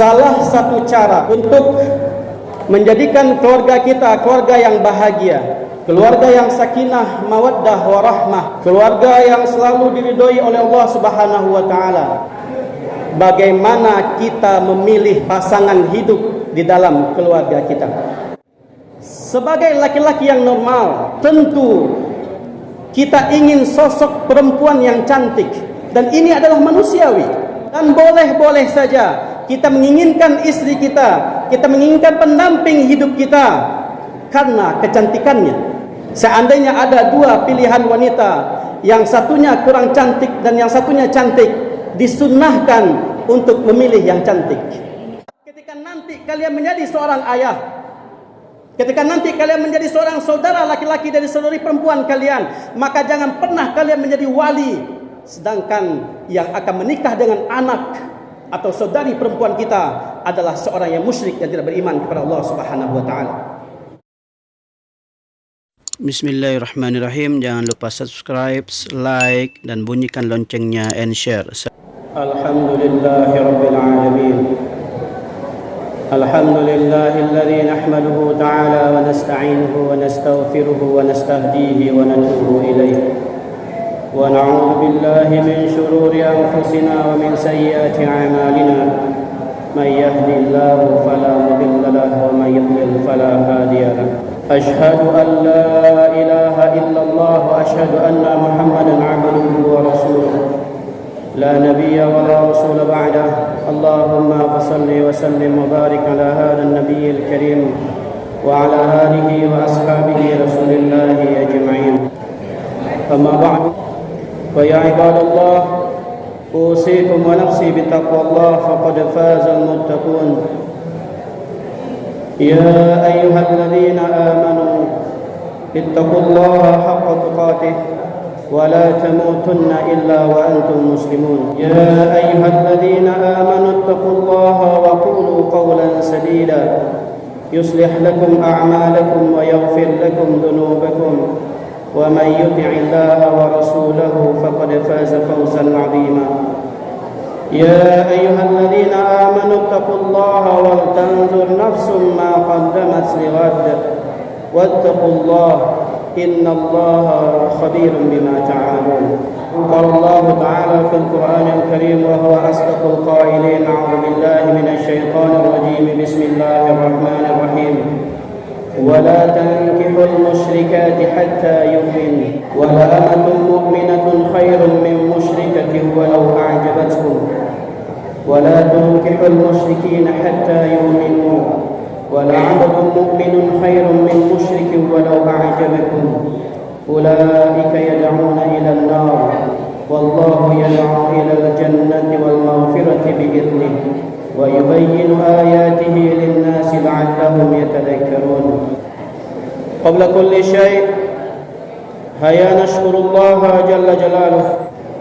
salah satu cara untuk menjadikan keluarga kita keluarga yang bahagia, keluarga yang sakinah, mawaddah, warahmah, keluarga yang selalu diridhoi oleh Allah Subhanahu wa taala, bagaimana kita memilih pasangan hidup di dalam keluarga kita. Sebagai laki-laki yang normal, tentu kita ingin sosok perempuan yang cantik, dan ini adalah manusiawi. Dan boleh-boleh saja kita menginginkan istri kita menginginkan pendamping hidup kita karena kecantikannya. Seandainya ada dua pilihan wanita, yang satunya kurang cantik dan yang satunya cantik, disunnahkan untuk memilih yang cantik. Ketika nanti kalian menjadi seorang ayah, ketika nanti kalian menjadi seorang saudara laki-laki dari saudari perempuan kalian, maka jangan pernah kalian menjadi wali, sedangkan yang akan menikah dengan anak atau saudari perempuan kita adalah seorang yang musyrik yang tidak beriman kepada Allah Subhanahu wa taala. Bismillahirrahmanirrahim. Jangan lupa subscribe, like, dan bunyikan loncengnya and share. Alhamdulillahirabbil alamin. Alhamdulillahilladzi nahmaduhu ta'ala wa nasta'inuhu wa nastaghfiruhu wa nastahdihi wa natubu ilayhi. Wa na'udzu billahi min shururi anfusina wa min sayyiati a'malina. May yahdihillahu fala mudilla lahu wa may yudlil fala hadiya lahu. Ashhadu an la ilaha illallah wa ashhadu anna Muhammadan 'abduhu wa rasuluh. La nabiyya wa la rasula ba'dah. Allahumma salli wa sallim wa barik ala hadha an-nabiyyil karim wa ala alihi wa ashabihi rasulillahi ajma'in. Amma ba'du. Fa ya ibadallah, usikum wa nafsi bi taqwallah faqad faza al-muttaqun. Ya ayyuhalladzina amanu ittaqullaha haqqa tuqatih ولا تموتن إلا وأنتم مسلمون. يا أيها الذين آمنوا اتقوا الله وقولوا قولا سديدا يصلح لكم أعمالكم ويغفر لكم ذنوبكم ومن يطع الله ورسوله فقد فاز فوزا عظيما. يا أيها الذين آمنوا اتقوا الله ولتنظر نفس ما قدمت لغد واتقوا الله إن الله خبير بما تعملون. قال الله تعالى في القرآن الكريم وهو أصدق القائلين: أعوذ بالله من الشيطان الرجيم بسم الله الرحمن الرحيم ولا تنكحوا المشركات حتى يؤمن ولأمة مؤمنة خير من مشركة ولو أعجبتكم ولا تنكحوا المشركين حتى يؤمنوا ولعبد مؤمن خير من مشرك ولو أعجبكم أولئك يدعون إلى النار والله يدعو إلى الجنة والمغفرة بإذنه ويبين آياته للناس لعلهم يتذكرون. قبل كل شيء هيا نشكر الله جل جلاله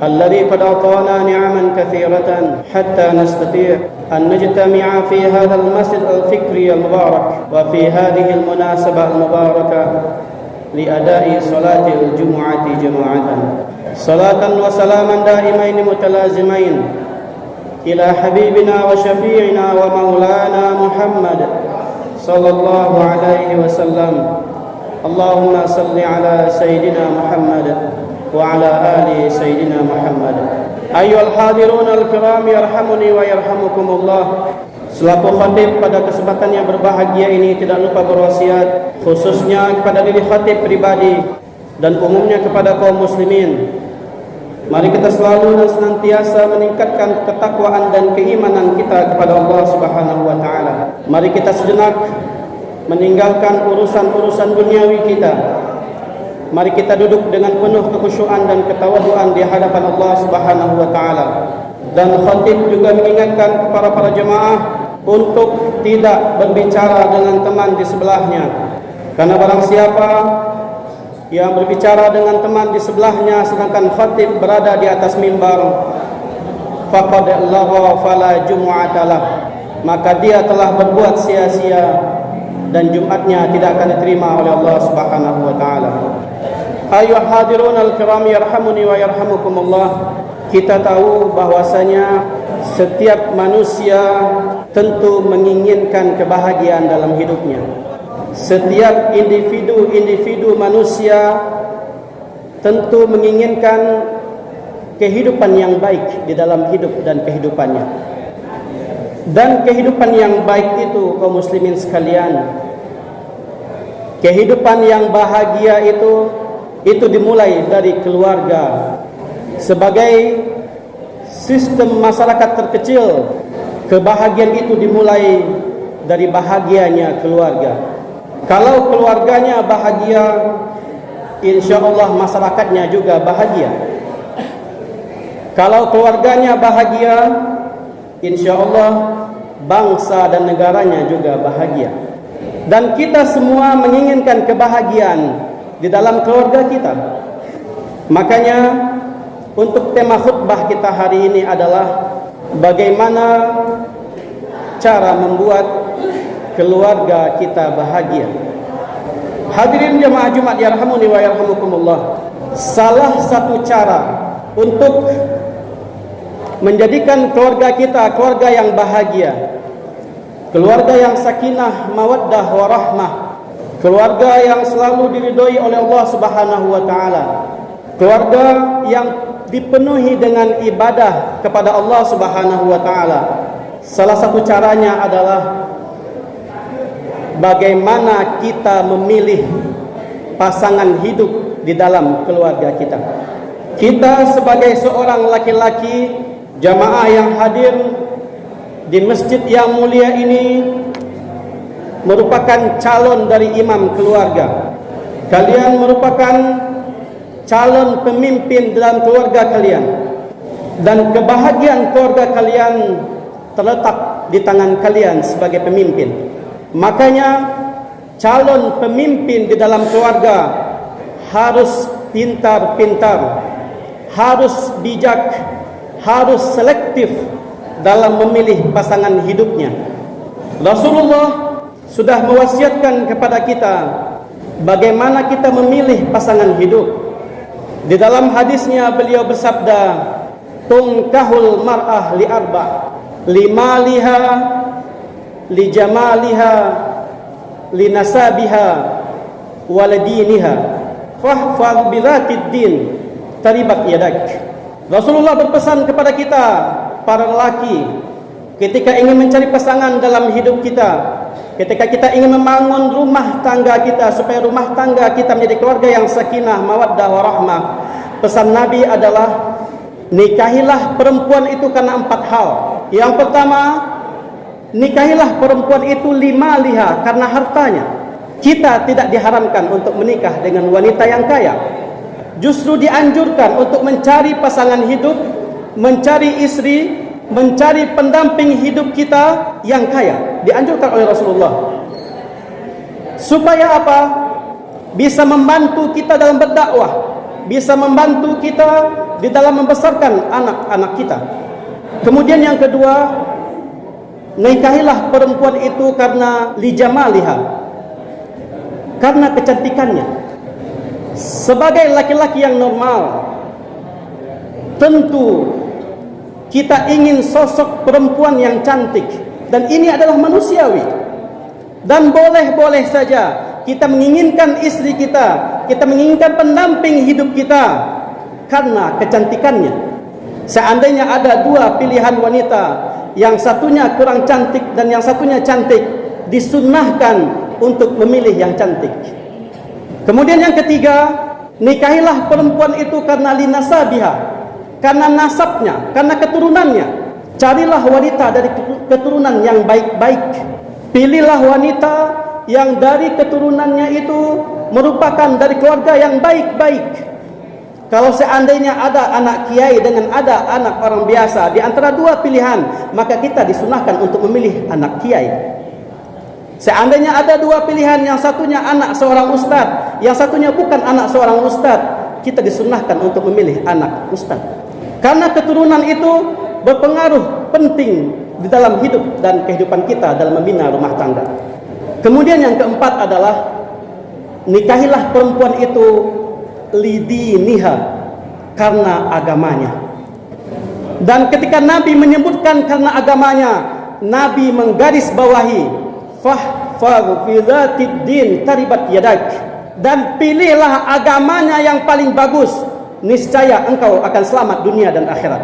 الذي قد أعطانا نعما كثيرة حتى نستطيع أن نجتمع في هذا المسجد الفكري المبارك وفي هذه المناسبة المباركة لأداء صلاة الجمعة جماعة. صلاة وسلاما دائمين متلازمين إلى حبيبنا وشفيعنا ومولانا محمد صلى الله عليه وسلم. اللهم صل على سيدنا محمد وعلى آل سيدنا محمد. أيها الحاضرون الكرام يرحمني ويرحمكم الله. Selaku khatib pada kesempatan yang berbahagia ini tidak lupa berwasiat khususnya kepada diri khatib pribadi dan umumnya kepada kaum muslimin. Mari kita selalu dan senantiasa meningkatkan ketakwaan dan keimanan kita kepada Allah Subhanahu wa taala. Mari kita sejenak meninggalkan urusan-urusan duniawi kita. Mari kita duduk dengan penuh kekhusyuan dan ketawaduan di hadapan Allah Subhanahu wa taala. Dan khatib juga mengingatkan kepada para jemaah untuk tidak berbicara dengan teman di sebelahnya. Karena barang siapa yang berbicara dengan teman di sebelahnya sedangkan khatib berada di atas mimbar, faqad lagha fala jumu'atalah, maka dia telah berbuat sia-sia dan Jumatnya tidak akan diterima oleh Allah Subhanahu wa taala. Ayuhal hadirun al-kiram yarhamuni wa yarhamukumullah. Kita tahu bahwasanya Setiap manusia tentu menginginkan kebahagiaan dalam hidupnya. Setiap individu manusia tentu menginginkan kehidupan yang baik di dalam hidup dan kehidupannya. Dan kehidupan yang baik itu, kaum muslimin sekalian, kehidupan yang bahagia itu dimulai dari keluarga. Sebagai sistem masyarakat terkecil, kebahagiaan itu dimulai dari bahagianya keluarga. Kalau keluarganya bahagia, insya-Allah masyarakatnya juga bahagia. Kalau keluarganya bahagia, insya-Allah bangsa dan negaranya juga bahagia. Dan kita semua menginginkan kebahagiaan di dalam keluarga kita. Makanya untuk tema khutbah kita hari ini adalah bagaimana cara membuat keluarga kita bahagia. Hadirin jemaah Jumat yarhamuni wa yarhamukumullah. Salah satu cara untuk menjadikan keluarga kita keluarga yang bahagia, keluarga yang sakinah, mawaddah, warahmah, keluarga yang selalu diridhoi oleh Allah Subhanahu wa taala, keluarga yang dipenuhi dengan ibadah kepada Allah Subhanahu wa taala. Salah satu caranya adalah bagaimana kita memilih pasangan hidup di dalam keluarga kita. Kita sebagai seorang laki-laki jamaah yang hadir di masjid yang mulia ini merupakan calon dari imam keluarga. Kalian merupakan calon pemimpin dalam keluarga kalian, dan kebahagiaan keluarga kalian terletak di tangan kalian sebagai pemimpin. Makanya calon pemimpin di dalam keluarga harus pintar-pintar, harus bijak, harus selektif dalam memilih pasangan hidupnya. Rasulullah sudah mewasiatkan kepada kita bagaimana kita memilih pasangan hidup. Di dalam hadisnya beliau bersabda, "Tunkahul mar'ah li arba', limaliha, li jamaliha, li nasabiha, waladiniha, fahfal bilatid din, taribat yadak." Rasulullah berpesan kepada kita para lelaki, ketika ingin mencari pasangan dalam hidup kita, ketika kita ingin membangun rumah tangga kita supaya rumah tangga kita menjadi keluarga yang sakinah, mawaddah, warahmah, pesan Nabi adalah nikahilah perempuan itu karena 4 hal. Yang pertama, nikahilah perempuan itu limaliha, karena hartanya. Kita tidak diharamkan untuk menikah dengan wanita yang kaya. Justru dianjurkan untuk mencari pasangan hidup, mencari istri, mencari pendamping hidup kita yang kaya. Dianjurkan oleh Rasulullah. Supaya apa? Bisa membantu kita dalam berdakwah, bisa membantu kita di dalam membesarkan anak-anak kita. Kemudian yang kedua, nikahilah perempuan itu karena lijamaliha, karena kecantikannya. Sebagai laki-laki yang normal, tentu kita ingin sosok perempuan yang cantik, dan ini adalah manusiawi. Dan boleh-boleh saja kita menginginkan istri kita, kita menginginkan pendamping hidup kita karena kecantikannya. Seandainya ada 2 pilihan wanita, yang satunya kurang cantik dan yang satunya cantik, disunnahkan untuk memilih yang cantik. Kemudian yang ketiga, nikahilah perempuan itu karena linasabiha, karena nasabnya, karena keturunannya. Carilah wanita dari keturunan yang baik-baik. Pilihlah wanita yang dari keturunannya itu merupakan dari keluarga yang baik-baik. Kalau seandainya ada anak kiai dengan ada anak orang biasa, di antara 2 pilihan, maka kita disunahkan untuk memilih anak kiai. Seandainya ada 2 pilihan, yang satunya anak seorang ustadz, yang satunya bukan anak seorang ustadz, kita disunahkan untuk memilih anak ustadz. Karena keturunan itu berpengaruh penting di dalam hidup dan kehidupan kita dalam membina rumah tangga. Kemudian yang keempat adalah nikahilah perempuan itu lidiniha, karena agamanya. Dan ketika Nabi menyebutkan karena agamanya, Nabi menggaris bawahi fahfar fi dzatid din taribat yadak, dan pilihlah agamanya yang paling bagus, niscaya engkau akan selamat dunia dan akhirat.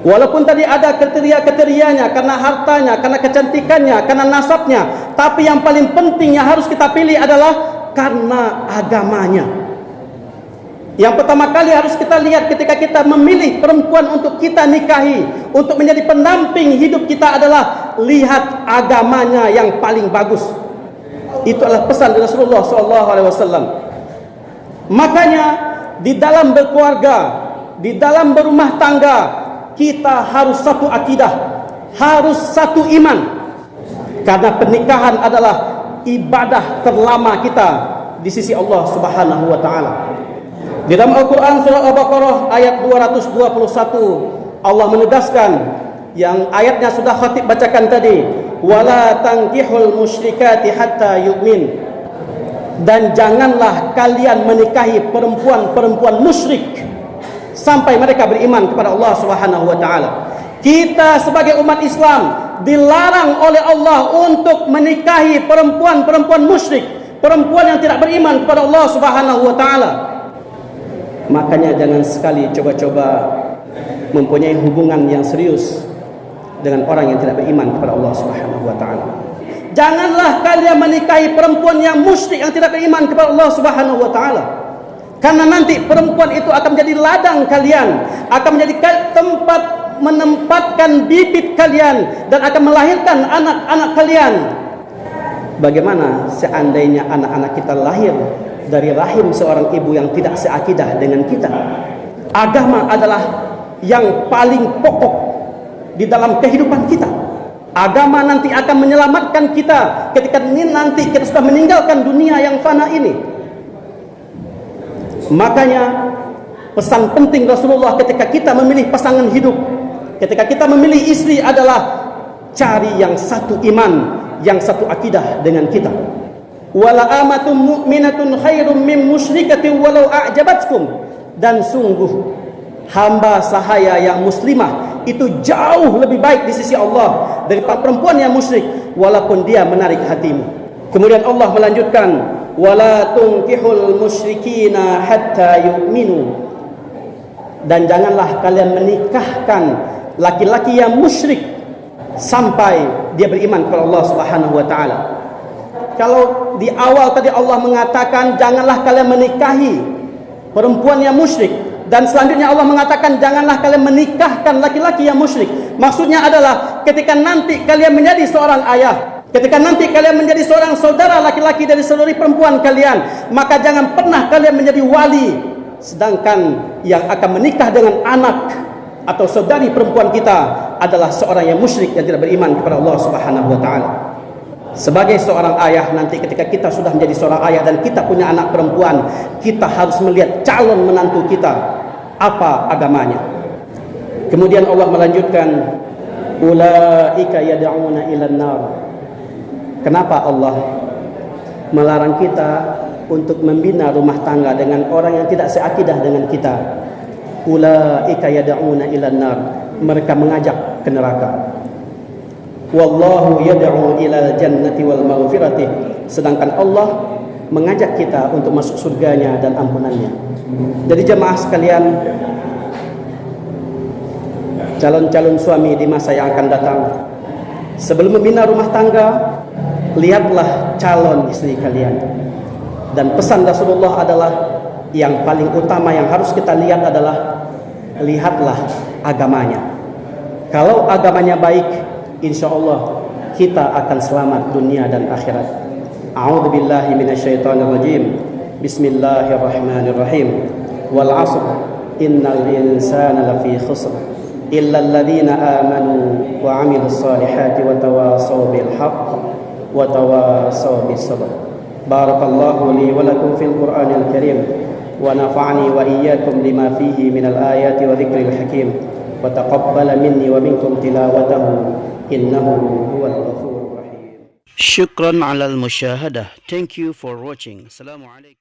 Walaupun tadi ada kriteria-kriterianya, karena hartanya, karena kecantikannya, karena nasabnya, tapi yang paling penting yang harus kita pilih adalah karena agamanya. Yang pertama kali harus kita lihat ketika kita memilih perempuan untuk kita nikahi, untuk menjadi pendamping hidup kita adalah lihat agamanya yang paling bagus. Itu adalah pesan dari Rasulullah SAW. Makanya di dalam berkeluarga, di dalam berumah tangga, kita harus satu akidah, harus satu iman. Karena pernikahan adalah ibadah terlama kita di sisi Allah Subhanahu wa taala. Di dalam Al-Qur'an surah Al-Baqarah ayat 221, Allah menegaskan yang ayatnya sudah khatib bacakan tadi, wala tankihul musyrikati hatta yu'min. Dan janganlah kalian menikahi perempuan-perempuan musyrik sampai mereka beriman kepada Allah Subhanahu wa taala. Kita sebagai umat Islam dilarang oleh Allah untuk menikahi perempuan-perempuan musyrik, perempuan yang tidak beriman kepada Allah Subhanahu wa taala. Makanya jangan sekali coba-coba mempunyai hubungan yang serius dengan orang yang tidak beriman kepada Allah Subhanahu wa taala. Janganlah kalian menikahi perempuan yang musyrik yang tidak beriman kepada Allah Subhanahu wa taala. Karena nanti perempuan itu akan menjadi ladang kalian, akan menjadi tempat menempatkan bibit kalian, dan akan melahirkan anak-anak kalian. Bagaimana seandainya anak-anak kita lahir dari rahim seorang ibu yang tidak seakidah dengan kita? Agama adalah yang paling pokok di dalam kehidupan kita. Agama nanti akan menyelamatkan kita ketika nanti kita sudah meninggalkan dunia yang fana ini. Makanya pesan penting Rasulullah ketika kita memilih pasangan hidup, ketika kita memilih istri adalah cari yang satu iman, yang satu akidah dengan kita. Wala amatun mu'minatun khairum min musyrikatin walau a'jabatkum. Dan sungguh hamba sahaya yang muslimah itu jauh lebih baik di sisi Allah daripada perempuan yang musyrik walaupun dia menarik hatimu. Kemudian Allah melanjutkan, wala tunkihul musyrikina hatta yu'minu. Dan janganlah kalian menikahkan laki-laki yang musyrik sampai dia beriman kepada Allah Subhanahu wa taala. Kalau di awal tadi Allah mengatakan janganlah kalian menikahi perempuan yang musyrik, dan selanjutnya Allah mengatakan janganlah kalian menikahkan laki-laki yang musyrik. Maksudnya adalah ketika nanti kalian menjadi seorang ayah, ketika nanti kalian menjadi seorang saudara laki-laki dari saudari perempuan kalian, maka jangan pernah kalian menjadi wali, sedangkan yang akan menikah dengan anak atau saudari perempuan kita adalah seorang yang musyrik yang tidak beriman kepada Allah Subhanahu wa taala. Sebagai seorang ayah, nanti ketika kita sudah menjadi seorang ayah dan kita punya anak perempuan, kita harus melihat calon menantu kita apa agamanya. Kemudian Allah melanjutkan, ulaika yad'una ilan nar. Kenapa Allah melarang kita untuk membina rumah tangga dengan orang yang tidak seakidah dengan kita? Ulaika yad'una ilan nar. Mereka mengajak ke neraka. Wallahu yad'u ilal jannati wal maghfirati. Sedangkan Allah mengajak kita untuk masuk surganya dan ampunannya. Jadi jemaah sekalian, calon-calon suami di masa yang akan datang, sebelum membina rumah tangga, lihatlah calon istri kalian. Dan pesan Rasulullah adalah yang paling utama yang harus kita lihat adalah lihatlah agamanya. Kalau agamanya baik, insyaallah kita akan selamat dunia dan akhirat. A'udzu billahi minasyaitonir rajim. Bismillahirrahmanirrahim. Wal 'asr innal insana lafi khusr illa alladhina amanu wa 'amilus solihati wa tawasaw bil haqq wa tawasaw bis sabr. Barakallahu li wa lakum fil Qur'anil karim wa nafa'ani wa iyyakum lima fihi minal ayati wa dzikril hakim wa taqabbala minni wa minkum tilawatahu innahu huwal ghafurur rahim. Syukran alal musyahadah. Thank you for watching. Assalamualaikum.